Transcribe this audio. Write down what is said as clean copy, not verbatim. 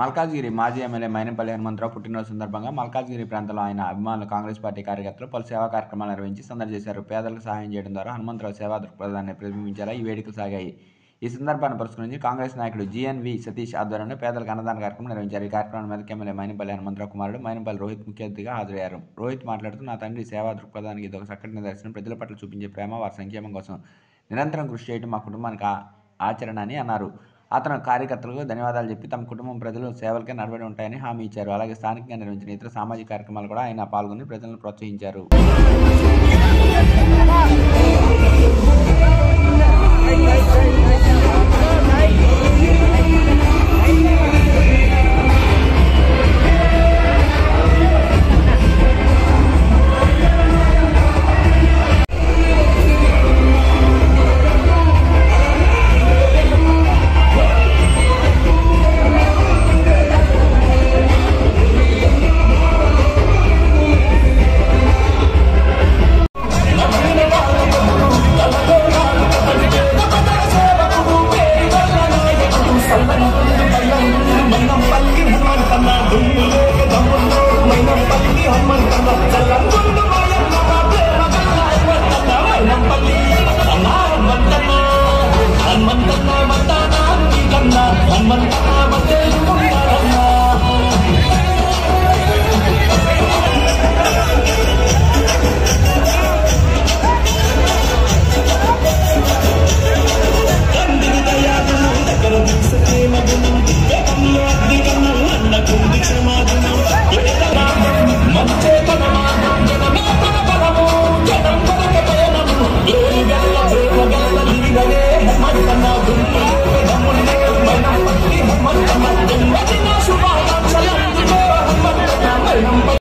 మల్కాజ్గిరి మాజీ ఎమ్మెల్యే మైనంపల్లి హనుమంతరావు పుట్టినరోజు సందర్భంగా మల్కాజ్గిరి ప్రాంతంలో ఆయన అభిమానులు, కాంగ్రెస్ పార్టీ కార్యకర్తలు పలు సేవా కార్యక్రమాలు నిర్వహించి సందడి చేశారు. పేదలకు సహాయం చేయడం ద్వారా హనుమంతరావు సేవా దృక్పథాన్ని ప్రతిబింబించేలా ఈ వేడుకలు సాగాయి. ఈ సందర్భాన్ని పురస్కరించి కాంగ్రెస్ నాయకుడు జీఎన్వి సతీష్ ఆధ్వర్యంలో పేదలకు అన్నదాన కార్యక్రమం నిర్వహించారు. ఈ కార్యక్రమానికి మెదక్ ఎమ్మెల్యే మైనంపల్లి హనుమంతరావు కుమారుడు మైనంపల్లి రోహిత్ ముఖ్య అతిథిగా హాజరయ్యారు. రోహిత్ మాట్లాడుతూ, నా తండ్రి సేవా దృక్పథానికి ఇదొక చక్కటి నిదర్శనం. ప్రజల పట్ల చూపించే ప్రేమ, వారి సంక్షేమం కోసం నిరంతరం కృషి చేయడం మా కుటుంబానికి ఆచరణ అని అన్నారు. అతను కార్యకర్తలకు ధన్యవాదాలు చెప్పి తమ కుటుంబం ప్రజలు సేవలకే నడబడి ఉంటాయని హామీ ఇచ్చారు. అలాగే స్థానికంగా నిర్వహించిన ఇతర సామాజిక కార్యక్రమాలు కూడా ఆయన పాల్గొని ప్రజలను ప్రోత్సహించారు.